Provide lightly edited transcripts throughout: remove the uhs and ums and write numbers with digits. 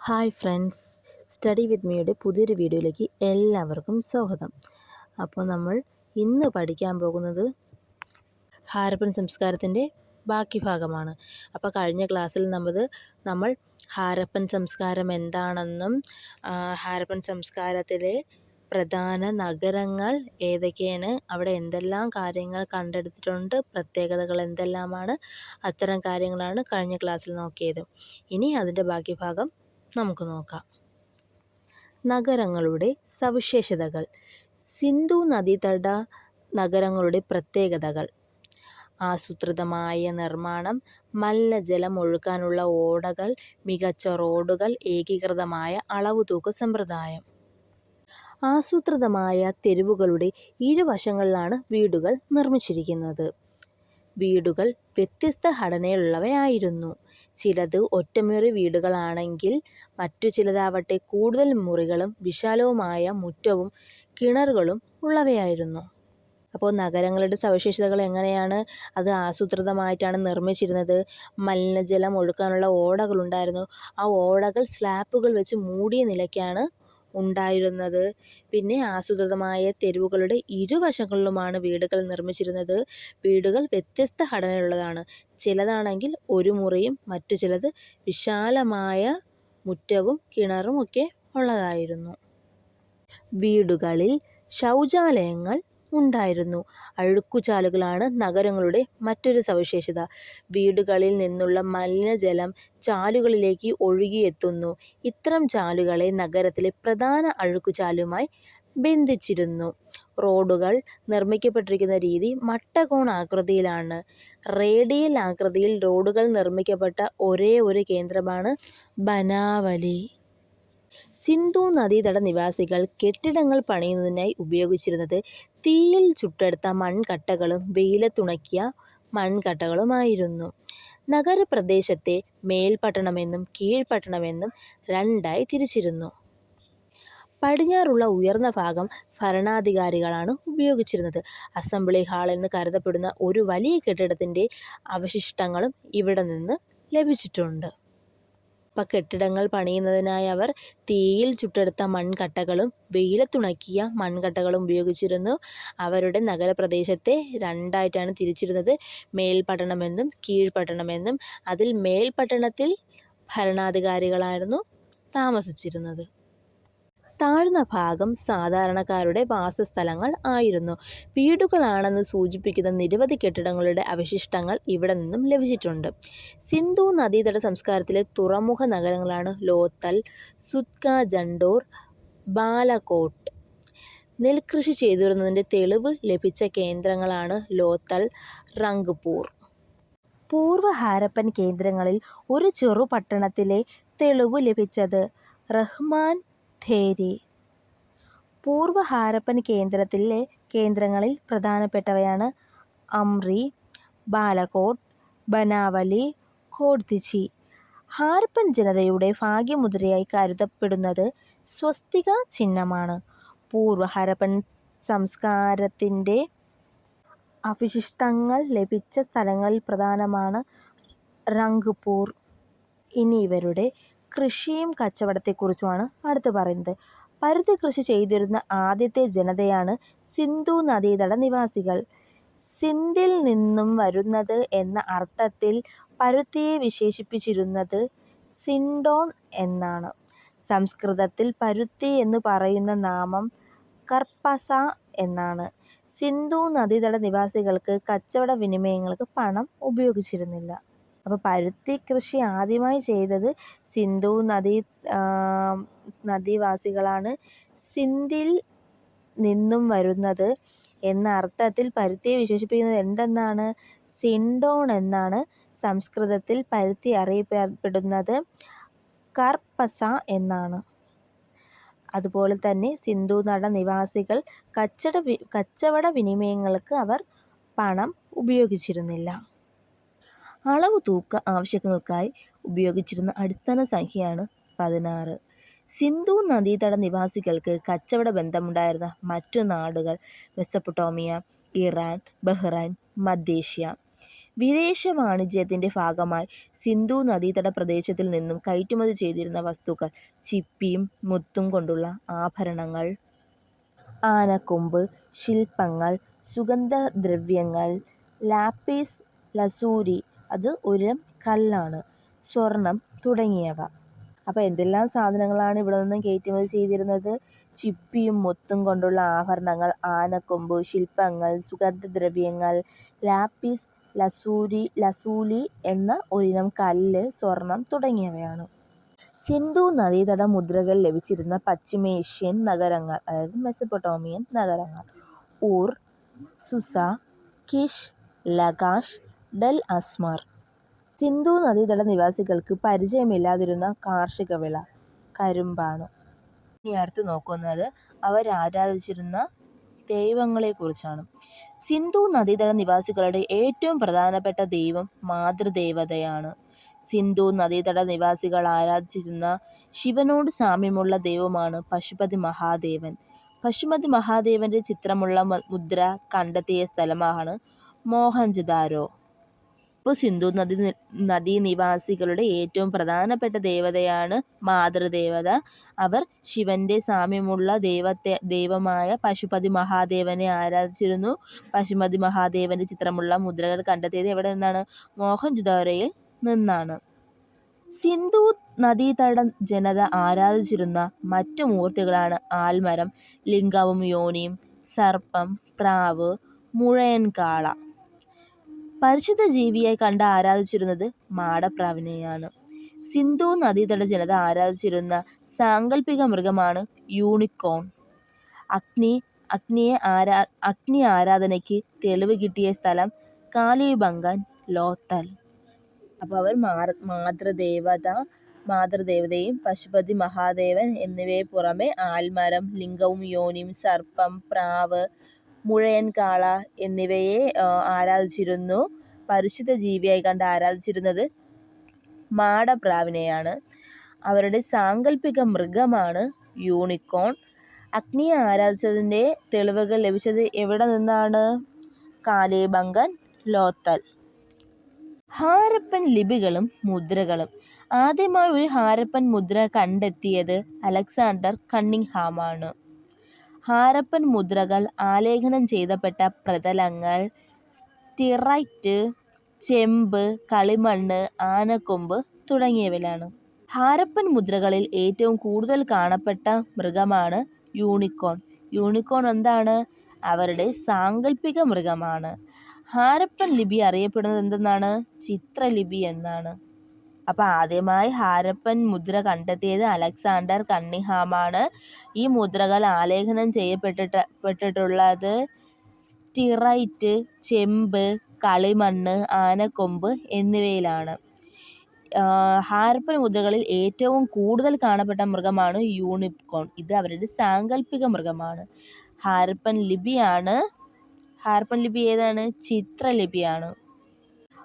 Hi friends, study വിത്ത് മീയുടെ പുതിയൊരു വീഡിയോയിലേക്ക് എല്ലാവർക്കും സ്വാഗതം. അപ്പോൾ നമ്മൾ ഇന്ന് പഠിക്കാൻ പോകുന്നത് ഹാരപ്പൻ സംസ്കാരത്തിൻ്റെ ബാക്കി ഭാഗമാണ്. അപ്പോൾ കഴിഞ്ഞ ക്ലാസ്സിൽ നമ്മൾ ഹാരപ്പൻ സംസ്കാരം എന്താണെന്നും ഹാരപ്പൻ സംസ്കാരത്തിലെ പ്രധാന നഗരങ്ങൾ ഏതൊക്കെയാണ്, അവിടെ എന്തെല്ലാം കാര്യങ്ങൾ കണ്ടെടുത്തിട്ടുണ്ട്, പ്രത്യേകതകൾ എന്തെല്ലാമാണ്, അത്തരം കാര്യങ്ങളാണ് കഴിഞ്ഞ ക്ലാസ്സിൽ നോക്കിയത്. ഇനി അതിൻ്റെ ബാക്കി ഭാഗം നമുക്ക് നോക്കാം. നഗരങ്ങളുടെ സവിശേഷതകൾ. സിന്ധു നദീതട നഗരങ്ങളുടെ പ്രത്യേകതകൾ. ആസൂത്രിതമായ നിർമ്മാണം, മലിനജലം ഒഴുക്കാനുള്ള ഓടകൾ, മികച്ച റോഡുകൾ, ഏകീകൃതമായ അളവുതൂക്ക സമ്പ്രദായം. ആസൂത്രിതമായ തെരുവുകളുടെ ഇരുവശങ്ങളിലാണ് വീടുകൾ നിർമ്മിച്ചിരിക്കുന്നത്. വീടുകൾ വ്യത്യസ്ത ഘടനയിലുള്ളവയായിരുന്നു. ചിലത് ഒറ്റമുറി വീടുകളാണെങ്കിൽ മറ്റു ചിലതാവട്ടെ കൂടുതൽ മുറികളും വിശാലവുമായ മുറ്റവും കിണറുകളും ഉള്ളവയായിരുന്നു. അപ്പോൾ നഗരങ്ങളുടെ സവിശേഷതകൾ എങ്ങനെയാണ്? അത് ആസൂത്രിതമായിട്ടാണ് നിർമ്മിച്ചിരുന്നത്. മലിനജലം ഒഴുക്കാനുള്ള ഓടകളുണ്ടായിരുന്നു. ആ ഓടകൾ സ്ലാബുകൾ വെച്ച് മൂടിയ നിലയ്ക്കാണ് ഉണ്ടായിരുന്നത്. പിന്നെ ആസൂത്രിതമായ തെരുവുകളുടെ ഇരുവശങ്ങളിലുമാണ് വീടുകൾ നിർമ്മിച്ചിരുന്നത്. വീടുകൾ വ്യത്യസ്ത ഘടനയുള്ളതാണ്. ചിലതാണെങ്കിൽ ഒരു മുറിയും മറ്റു ചിലത് വിശാലമായ മുറ്റവും കിണറും ഒക്കെ ഉള്ളതായിരുന്നു. വീടുകളിൽ ശൗചാലയങ്ങൾ ഉണ്ടായിരുന്നു. അഴുക്കുചാലുകളാണ് നഗരങ്ങളുടെ മറ്റൊരു സവിശേഷത. വീടുകളിൽ നിന്നുള്ള മലിനജലം ചാലുകളിലേക്ക് ഒഴുകിയെത്തുന്നു. ഇത്തരം ചാലുകളെ നഗരത്തിലെ പ്രധാന അഴുക്കുചാലുമായി ബന്ധിച്ചിരുന്നു. റോഡുകൾ നിർമ്മിക്കപ്പെട്ടിരിക്കുന്ന രീതി മട്ടകോൺ ആകൃതിയിലാണ്. റേഡിയൽ ആകൃതിയിൽ റോഡുകൾ നിർമ്മിക്കപ്പെട്ട ഒരേ ഒരു കേന്ദ്രമാണ് ബനാവലി. സിന്ധു നദീതട നിവാസികൾ കെട്ടിടങ്ങൾ പണിയുന്നതിനായി ഉപയോഗിച്ചിരുന്നത് തീയിൽ ചുട്ടെടുത്ത മൺകട്ടകളും വെയിലത്തുണക്കിയ മൺകട്ടകളുമായിരുന്നു. നഗരപ്രദേശത്തെ മേൽപട്ടണമെന്നും കീഴ്പട്ടണമെന്നും രണ്ടായി തിരിച്ചിരുന്നു. പടിഞ്ഞാറുള്ള ഉയർന്ന ഭാഗം ഭരണാധികാരികളാണ് ഉപയോഗിച്ചിരുന്നത്. അസംബ്ലി ഹാൾ എന്ന് കരുതപ്പെടുന്ന ഒരു വലിയ കെട്ടിടത്തിൻ്റെ അവശിഷ്ടങ്ങളും ഇവിടെ നിന്ന് ലഭിച്ചിട്ടുണ്ട്. അപ്പം കെട്ടിടങ്ങൾ പണിയുന്നതിനായി അവർ തീയിൽ ചുട്ടെടുത്ത മൺകട്ടകളും വെയിലത്തുണക്കിയ മൺകട്ടകളും ഉപയോഗിച്ചിരുന്നു. അവരുടെ നഗരപ്രദേശത്തെ രണ്ടായിട്ടാണ് തിരിച്ചിരുന്നത്, മേൽപട്ടണമെന്നും കീഴ്പട്ടണമെന്നും. അതിൽ മേൽപട്ടണത്തിൽ ഭരണാധികാരികളായിരുന്നു താമസിച്ചിരുന്നത്. താഴ്ന്ന ഭാഗം സാധാരണക്കാരുടെ വാസസ്ഥലങ്ങൾ ആയിരുന്നു. വീടുകളാണെന്ന് സൂചിപ്പിക്കുന്ന നിരവധി കെട്ടിടങ്ങളുടെ അവശിഷ്ടങ്ങൾ ഇവിടെ നിന്നും ലഭിച്ചിട്ടുണ്ട്. സിന്ധു നദീതട സംസ്കാരത്തിലെ തുറമുഖ നഗരങ്ങളാണ് ലോത്തൽ, സുത്ക ജണ്ടോർ, ബാലകോട്ട്. നെൽകൃഷി ചെയ്തിരുന്നതിൻ്റെ തെളിവ് ലഭിച്ച കേന്ദ്രങ്ങളാണ് ലോത്തൽ, റംഗ്പൂർ. പൂർവ്വ ഹാരപ്പൻ കേന്ദ്രങ്ങളിൽ ഒരു ചെറുപട്ടണത്തിലെ തെളിവ് ലഭിച്ചത് റഹ്മാൻ ഥേരി. പൂർവ്വ ഹാരപ്പൻ കേന്ദ്രങ്ങളിൽ പ്രധാനപ്പെട്ടവയാണ് അമ്രി, ബാലകോട്ട്, ബനാവലി, ഖോഡ്തിച്ചി. ഹാരപ്പൻ ജനതയുടെ ഭാഗ്യമുദ്രയായി കരുതപ്പെടുന്നത് സ്വസ്തിക ചിഹ്നമാണ്. പൂർവ്വ ഹാരപ്പൻ സംസ്കാരത്തിൻ്റെ അവശിഷ്ടങ്ങൾ ലഭിച്ച സ്ഥലങ്ങളിൽ പ്രധാനമാണ് റംഗ്പൂർ. ഇനി ഇവരുടെ കൃഷിയും കച്ചവടത്തെക്കുറിച്ചുമാണ് അടുത്ത് പറയുന്നത്. പരുത്തി കൃഷി ചെയ്തിരുന്ന ആദ്യത്തെ ജനതയാണ് സിന്ധു നദീതട നിവാസികൾ. സിന്ധിൽ നിന്നും വരുന്നത് എന്ന അർത്ഥത്തിൽ പരുത്തിയെ വിശേഷിപ്പിച്ചിരുന്നത് സിൻഡോൺ എന്നാണ്. സംസ്കൃതത്തിൽ പരുത്തി എന്നു പറയുന്ന നാമം കർപ്പസ എന്നാണ്. സിന്ധു നദീതട നിവാസികൾക്ക് കച്ചവട വിനിമയങ്ങൾക്ക് പണം ഉപയോഗിച്ചിരുന്നില്ല. അപ്പോൾ പരുത്തി കൃഷി ആദ്യമായി ചെയ്തത് സിന്ധു നദീവാസികളാണ്. സിന്ധിൽ നിന്നും വരുന്നത് എന്ന അർത്ഥത്തിൽ പരുത്തിയെ വിശേഷിപ്പിക്കുന്നത് എന്തെന്നാണ്? സിൻഡോൺ എന്നാണ്. സംസ്കൃതത്തിൽ പരുത്തി അറിയപ്പെടുന്നത് കർപ്പസ എന്നാണ്. അതുപോലെ തന്നെ സിന്ധു നട നിവാസികൾ കച്ചവട വിനിമയങ്ങൾക്ക് അവർ പണം ഉപയോഗിച്ചിരുന്നില്ല. അളവ് തൂക്ക ആവശ്യങ്ങൾക്കായി ഉപയോഗിച്ചിരുന്ന അടിസ്ഥാന സംഖ്യയാണ് 16. സിന്ധു നദീതട നിവാസികൾക്ക് കച്ചവട ബന്ധമുണ്ടായിരുന്ന മറ്റു നാടുകൾ മെസൊപ്പൊട്ടേമിയ, ഇറാൻ, ബഹ്റൈൻ, മധ്യേഷ്യ. വിദേശ വാണിജ്യത്തിൻ്റെ ഭാഗമായി സിന്ധു നദീതട പ്രദേശത്തിൽ നിന്നും കയറ്റുമതി ചെയ്തിരുന്ന വസ്തുക്കൾ ചിപ്പിയും മുത്തും കൊണ്ടുള്ള ആഭരണങ്ങൾ, ആനക്കൊമ്പ്, ശില്പങ്ങൾ, സുഗന്ധദ്രവ്യങ്ങൾ, ലാപ്പീസ് ലസൂരി അത് ഒരിനം കല്ലാണ്, സ്വർണം തുടങ്ങിയവ. അപ്പോൾ എന്തെല്ലാം സാധനങ്ങളാണ് ഇവിടെ നിന്നും കയറ്റുമതി ചെയ്തിരുന്നത്? ചിപ്പിയും മുത്തും കൊണ്ടുള്ള ആഭരണങ്ങൾ, ആനക്കൊമ്പ്, ശില്പങ്ങൾ, സുഗന്ധദ്രവ്യങ്ങൾ, ലാപ്പീസ് ലസൂലി എന്ന ഒരിനം കല്ല്, സ്വർണം തുടങ്ങിയവയാണ്. സിന്ധു നദീതട മുദ്രകൾ ലഭിച്ചിരുന്ന പശ്ചിമേഷ്യൻ നഗരങ്ങൾ, അതായത് മെസപ്പൊട്ടേമിയൻ നഗരങ്ങൾ: ഊർ, സുസ, Kish, Lagash, del Asmar. Sindhu നദീതട നിവാസികൾക്ക് പരിചയമില്ലാതിരുന്ന കാർഷിക വിള കരിമ്പാണ്. ഇനി അടുത്ത് നോക്കുന്നത് അവർ ആരാധിച്ചിരുന്ന ദൈവങ്ങളെക്കുറിച്ചാണ്. സിന്ധു നദീതട നിവാസികളുടെ ഏറ്റവും പ്രധാനപ്പെട്ട ദൈവം മാതൃദേവതയാണ്. സിന്ധു നദീതട നിവാസികൾ ആരാധിച്ചിരുന്ന ശിവനോട് സാമ്യമുള്ള ദൈവമാണ് പശുപതി മഹാദേവൻ. പശുപതി മഹാദേവന്റെ ചിത്രമുള്ള മുദ്ര കണ്ടെത്തിയ സ്ഥലമാണ് മോഹൻജദാരോ. ഇപ്പോൾ സിന്ധു നദീ നിവാസികളുടെ ഏറ്റവും പ്രധാനപ്പെട്ട ദേവതയാണ് മാതൃദേവത. അവർ ശിവന്റെ സാമ്യമുള്ള ദൈവമായ പശുപതി മഹാദേവനെ ആരാധിച്ചിരുന്നു. പശുപതി മഹാദേവന്റെ ചിത്രമുള്ള മുദ്രകൾ കണ്ടെത്തിയത് എവിടെ നിന്നാണ്? മോഹൻജദാരോയിൽ നിന്നാണ്. സിന്ധു നദീതട ജനത ആരാധിച്ചിരുന്ന മറ്റു മൂർത്തികളാണ് ആൽമരം, ലിംഗവും യോനിയും, സർപ്പം, പ്രാവ്, മുഴയൻകാള. പരിശുദ്ധ ജീവിയായി കണ്ട് ആരാധിച്ചിരുന്നത് മാടപ്രാവിനെയാണ്. സിന്ധു നദീതട ജനത ആരാധിച്ചിരുന്ന സാങ്കല്പിക മൃഗമാണ് യൂണിക്കോൺ. അഗ്നി ആരാധനയ്ക്ക് തെളിവ് കിട്ടിയ സ്ഥലം കാലിബംഗൻ, ലോത്തൽ. അപ്പോൾ അവർ മാതൃദേവതയും പശുപതി മഹാദേവൻ എന്നിവയെ പുറമെ ആൽമരം, ലിംഗവും യോനിയും, സർപ്പം, പ്രാവ്, മുഴയൻകാള എന്നിവയെ ആരാധിച്ചിരുന്നു. പരിശുദ്ധ ജീവിയായി കണ്ട് ആരാധിച്ചിരുന്നത് മാടപ്രാവിനെയാണ്. അവരുടെ സാങ്കല്പിക മൃഗമാണ് യൂണിക്കോൺ. അഗ്നിയെ ആരാധിച്ചതിൻ്റെ തെളിവുകൾ ലഭിച്ചത് എവിടെ നിന്നാണ്? കാലിബംഗൻ, ലോത്തൽ. ഹാരപ്പൻ ലിപികളും മുദ്രകളും. ആദ്യമായി ഒരു ഹാരപ്പൻ മുദ്ര കണ്ടെത്തിയത് അലക്സാണ്ടർ കണ്ണിങ്ഹാമാണ്. ഹാരപ്പൻ മുദ്രകൾ ആലേഖനം ചെയ്യപ്പെട്ട പ്രതലങ്ങൾ സ്റ്റിറൈറ്റ്, ചെമ്പ്, കളിമണ്ണ്, ആനക്കൊമ്പ് തുടങ്ങിയവയിലാണ്. ഹാരപ്പൻ മുദ്രകളിൽ ഏറ്റവും കൂടുതൽ കാണപ്പെട്ട മൃഗമാണ് യൂണിക്കോൺ. യൂണിക്കോൺ എന്താണ്? അവരുടെ സാങ്കല്പിക മൃഗമാണ്. ഹാരപ്പൻ ലിപി അറിയപ്പെടുന്നത് എന്തെന്നാണ്? ചിത്രലിപി എന്നാണ്. അപ്പോൾ ആദ്യമായി ഹാരപ്പൻ മുദ്ര കണ്ടെത്തിയത് അലക്സാണ്ടർ കണ്ണിങ്ഹാമാണ്. ഈ മുദ്രകൾ ആലേഖനം ചെയ്യപ്പെട്ടിട്ടുള്ളത് സ്റ്റിറൈറ്റ്, ചെമ്പ്, കളിമണ്ണ്, ആനക്കൊമ്പ് എന്നിവയിലാണ്. ഹാരപ്പൻ മുദ്രകളിൽ ഏറ്റവും കൂടുതൽ കാണപ്പെട്ട മൃഗമാണ് യൂണിക്കോൺ. ഇത് അവരുടെ സാങ്കല്പിക മൃഗമാണ്. ഹാരപ്പൻ ലിപി ഏതാണ്? ചിത്രലിപിയാണ്.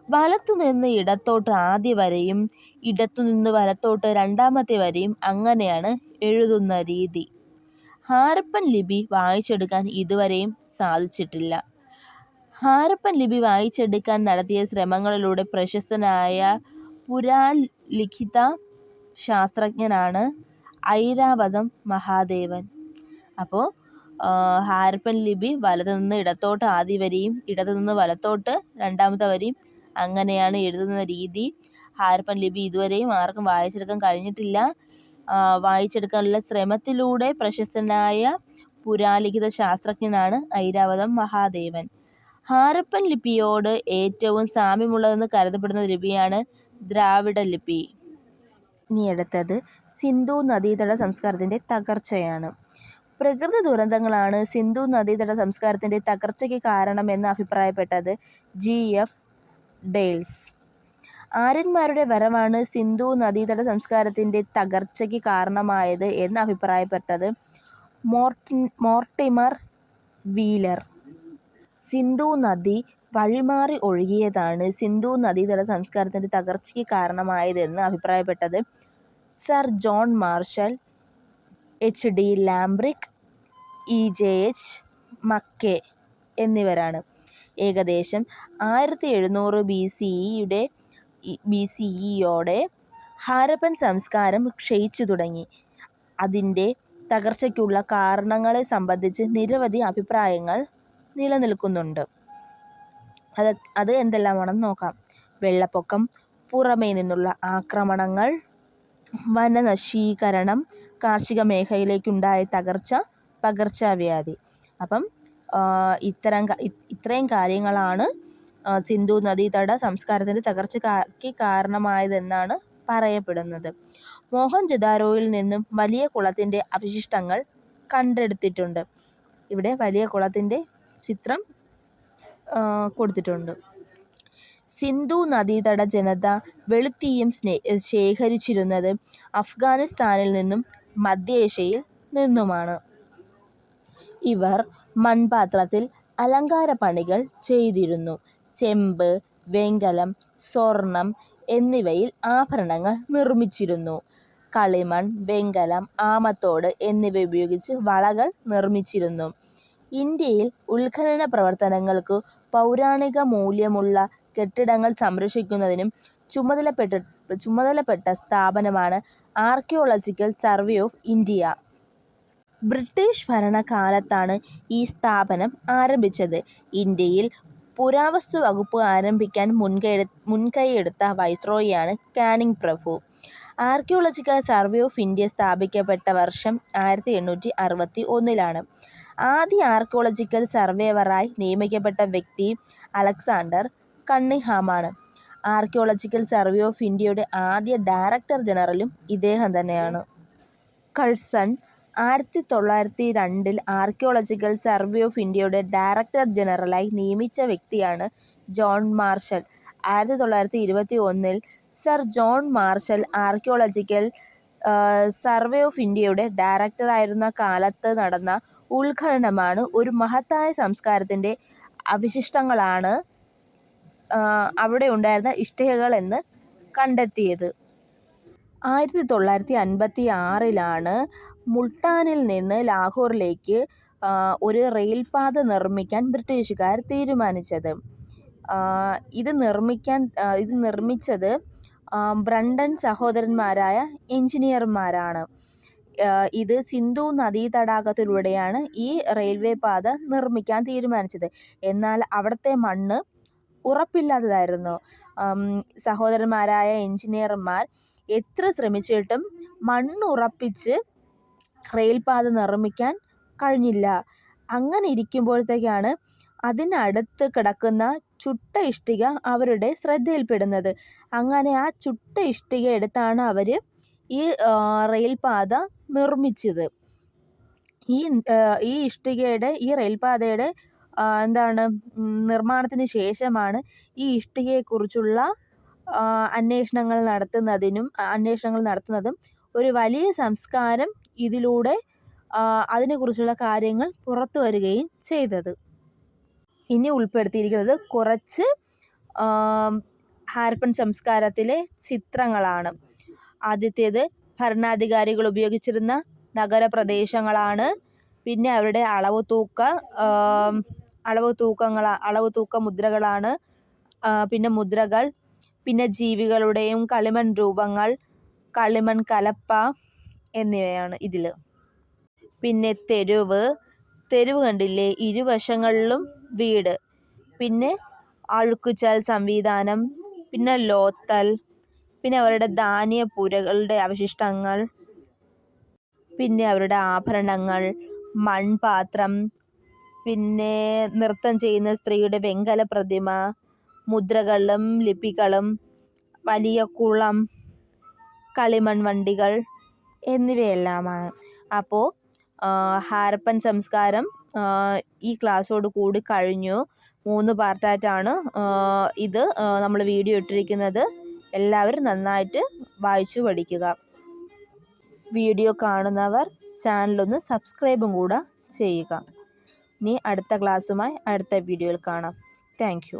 വലത്തുനിന്ന് ഇടത്തോട്ട് ആദ്യ വരയും ഇടത്തുനിന്ന് വലത്തോട്ട് രണ്ടാമത്തെ വരയും അങ്ങനെയാണ് എഴുതുന്ന രീതി. ഹാരപ്പൻ ലിപി വായിച്ചെടുക്കാൻ ഇതുവരെയും സാധിച്ചിട്ടില്ല. ഹാരപ്പൻ ലിപി വായിച്ചെടുക്കാൻ നടത്തിയ ശ്രമങ്ങളിലൂടെ പ്രശസ്തനായ പുരാലിഖിത ശാസ്ത്രജ്ഞനാണ് ഐരാവതം മഹാദേവൻ. അപ്പോൾ ഹാരപ്പൻ ലിപി വലതുനിന്ന് ഇടത്തോട്ട് ആദ്യ വരിയും ഇടത്തുനിന്ന് വലത്തോട്ട് രണ്ടാമത്തെ വരിയും അങ്ങനെയാണ് എഴുതുന്ന രീതി. ഹാരപ്പൻ ലിപി ഇതുവരെയും ആർക്കും വായിച്ചെടുക്കാൻ കഴിഞ്ഞിട്ടില്ല. വായിച്ചെടുക്കാനുള്ള ശ്രമത്തിലൂടെ പ്രശസ്തനായ പുരാലിഖിത ശാസ്ത്രജ്ഞനാണ് ഐരാവതം മഹാദേവൻ. ഹാരപ്പൻ ലിപിയോട് ഏറ്റവും സാമ്യമുള്ളതെന്ന് കരുതപ്പെടുന്ന ലിപിയാണ് ദ്രാവിഡ ലിപി. ഇനി അടുത്തത് സിന്ധു നദീതട സംസ്കാരത്തിൻ്റെ തകർച്ചയാണ്. പ്രകൃതി ദുരന്തങ്ങളാണ് സിന്ധു നദീതട സംസ്കാരത്തിൻ്റെ തകർച്ചയ്ക്ക് കാരണമെന്ന് അഭിപ്രായപ്പെട്ടത് GF ഡെയിൽസ്. ആര്യന്മാരുടെ വരവാണ് സിന്ധു നദീതട സംസ്കാരത്തിൻ്റെ തകർച്ചയ്ക്ക് കാരണമായത് എന്ന് അഭിപ്രായപ്പെട്ടത് മോർട്ടിമർ വീലർ. സിന്ധു നദി വഴിമാറി ഒഴുകിയതാണ് സിന്ധു നദീതട സംസ്കാരത്തിൻ്റെ തകർച്ചയ്ക്ക് കാരണമായതെന്ന് അഭിപ്രായപ്പെട്ടത് sir John marshal, HD ലാംബ്രിക്, EJH മക്കേ എന്നിവരാണ്. ഏകദേശം 1700 ബി സി ഇയോടെ ഹാരപ്പൻ സംസ്കാരം ക്ഷയിച്ചു തുടങ്ങി. അതിൻ്റെ തകർച്ചയ്ക്കുള്ള കാരണങ്ങളെ സംബന്ധിച്ച് നിരവധി അഭിപ്രായങ്ങൾ നിലനിൽക്കുന്നുണ്ട്. അത് എന്തെല്ലാമാണെന്ന് നോക്കാം. വെള്ളപ്പൊക്കം, പുറമേ നിന്നുള്ള ആക്രമണങ്ങൾ, വനനശീകരണം, കാർഷിക മേഖലയിലേക്കുണ്ടായ തകർച്ച, പകർച്ചവ്യാധി. അപ്പം ഇത്രയും കാര്യങ്ങളാണ് സിന്ധു നദീതട സംസ്കാരത്തിൻ്റെ തകർച്ചയ്ക്ക് കാരണമായതെന്നാണ് പറയപ്പെടുന്നത്. മോഹൻജൊദാരോയിൽ നിന്നും വലിയ കുളത്തിൻ്റെ അവശിഷ്ടങ്ങൾ കണ്ടെടുത്തിട്ടുണ്ട്. ഇവിടെ വലിയ കുളത്തിൻ്റെ ചിത്രം കൊടുത്തിട്ടുണ്ട്. സിന്ധു നദീതട ജനത വെളുത്തീയം ശേഖരിച്ചിരുന്നത് അഫ്ഗാനിസ്ഥാനിൽ നിന്നും മധ്യേഷ്യയിൽ നിന്നുമാണ്. ഇവർ മൺപാത്രത്തിൽ അലങ്കാരപ്പണികൾ ചെയ്തിരുന്നു. ചെമ്പ്, വെങ്കലം, സ്വർണം എന്നിവയിൽ ആഭരണങ്ങൾ നിർമ്മിച്ചിരുന്നു. കളിമൺ, വെങ്കലം, ആമത്തോട് എന്നിവ ഉപയോഗിച്ച് വളകൾ നിർമ്മിച്ചിരുന്നു. ഇന്ത്യയിൽ ഉത്ഖനന പ്രവർത്തനങ്ങൾക്ക് പൗരാണിക മൂല്യമുള്ള കെട്ടിടങ്ങൾ സംരക്ഷിക്കുന്നതിനും ചുമതലപ്പെട്ട സ്ഥാപനമാണ് archaeological survey of India. British ഭരണകാലത്താണ് ഈ സ്ഥാപനം ആരംഭിച്ചത്. ഇന്ത്യയിൽ പുരാവസ്തു വകുപ്പ് ആരംഭിക്കാൻ മുൻകൈയെടുത്ത വൈസ്രോയിയാണ് കാനിങ് പ്രഭു. ആർക്കിയോളജിക്കൽ സർവേ ഓഫ് ഇന്ത്യ സ്ഥാപിക്കപ്പെട്ട വർഷം 1861. ആദ്യ ആർക്കിയോളജിക്കൽ സർവേയറായി നിയമിക്കപ്പെട്ട വ്യക്തി അലക്സാണ്ടർ കണ്ണിങ്ഹാമാണ്. ആർക്കിയോളജിക്കൽ സർവേ ഓഫ് ഇന്ത്യയുടെ ആദ്യ ഡയറക്ടർ ജനറലും ഇദ്ദേഹം തന്നെയാണ്. കഴ്സൺ 1902 ആർക്കിയോളജിക്കൽ സർവേ ഓഫ് ഇന്ത്യയുടെ ഡയറക്ടർ ജനറലായി നിയമിച്ച വ്യക്തിയാണ് John Marshall. 1921 sir John Marshall archaeological survey of ഇന്ത്യയുടെ ഡയറക്ടറായിരുന്ന കാലത്ത് നടന്ന ഉത്ഖനനമാണ് ഒരു മഹത്തായ സംസ്കാരത്തിൻ്റെ അവശിഷ്ടങ്ങളാണ് അവിടെ ഉണ്ടായിരുന്ന ഇഷ്ടികകൾ എന്ന് കണ്ടെത്തിയത്. 1956 മുൾട്ടാനിൽ നിന്ന് ലാഹോറിലേക്ക് ഒരു റെയിൽപാത നിർമ്മിക്കാൻ ബ്രിട്ടീഷുകാർ തീരുമാനിച്ചത്. ഇത് നിർമ്മിച്ചത് ബ്രണ്ടൻ സഹോദരന്മാരായ എഞ്ചിനീയർമാരാണ്. ഇത് സിന്ധു നദീതടാകത്തിലൂടെയാണ് ഈ റെയിൽവേ പാത നിർമ്മിക്കാൻ തീരുമാനിച്ചത്. എന്നാൽ അവിടുത്തെ മണ്ണ് ഉറപ്പില്ലാത്തതായിരുന്നു. സഹോദരന്മാരായ എഞ്ചിനീയർമാർ എത്ര ശ്രമിച്ചിട്ടും മണ്ണുറപ്പിച്ച് റെയിൽപാത നിർമ്മിക്കാൻ കഴിഞ്ഞില്ല. അങ്ങനെ ഇരിക്കുമ്പോഴത്തേക്കാണ് അതിനടുത്ത് കിടക്കുന്ന ചുട്ട ഇഷ്ടിക അവരുടെ ശ്രദ്ധയിൽപ്പെടുന്നത്. അങ്ങനെ ആ ചുട്ട ഇഷ്ടിക എടുത്താണ് അവർ ഈ റെയിൽപാത നിർമ്മിച്ചത്. ഈ റെയിൽപാതയുടെ നിർമ്മാണത്തിന് ശേഷമാണ് ഈ ഇഷ്ടികയെക്കുറിച്ചുള്ള അന്വേഷണങ്ങൾ നടത്തുന്നതും ഒരു വലിയ സംസ്കാരം ഇതിലൂടെ അതിനെക്കുറിച്ചുള്ള കാര്യങ്ങൾ പുറത്തു വരികയും ചെയ്തത്. ഇനി ഉൾപ്പെടുത്തിയിരിക്കുന്നത് കുറച്ച് ഹാരപ്പൻ സംസ്കാരത്തിലെ ചിത്രങ്ങളാണ്. ആദ്യത്തേത് ഭരണാധികാരികൾ ഉപയോഗിച്ചിരുന്ന നഗരപ്രദേശങ്ങളാണ്. പിന്നെ അവരുടെ അളവുതൂക്ക മുദ്രകളാണ്. പിന്നെ മുദ്രകൾ, പിന്നെ ജീവികളുടെയും കളിമൺ രൂപങ്ങൾ, കളിമൺ കലപ്പ എന്നിവയാണ് ഇതിൽ. പിന്നെ തെരുവ് കണ്ടില്ലേ, ഇരുവശങ്ങളിലും വീട്. പിന്നെ അഴുക്കുചാൽ സംവിധാനം, പിന്നെ ലോത്തൽ, പിന്നെ അവരുടെ ധാന്യപ്പുരകളുടെ അവശിഷ്ടങ്ങൾ, പിന്നെ അവരുടെ ആഭരണങ്ങൾ, മൺപാത്രം, പിന്നെ നൃത്തം ചെയ്യുന്ന സ്ത്രീയുടെ വെങ്കല പ്രതിമ, മുദ്രകളും ലിപികളും, വലിയ കുളം, കളിമൺ വണ്ടികൾ എന്നിവയെല്ലാമാണ്. അപ്പോൾ ഹാരപ്പൻ സംസ്കാരം ഈ ക്ലാസ്സോട് കൂടി കഴിഞ്ഞു. 3 പാർട്ടായിട്ടാണ് ഇത് നമ്മൾ വീഡിയോ ഇട്ടിരിക്കുന്നത്. എല്ലാവരും നന്നായിട്ട് വായിച്ചു പഠിക്കുക. വീഡിയോ കാണുന്നവർ ചാനലൊന്ന് സബ്സ്ക്രൈബും കൂടെ ചെയ്യുക. ഇനി അടുത്ത ക്ലാസ്സുമായി അടുത്ത വീഡിയോയിൽ കാണാം. Thank you.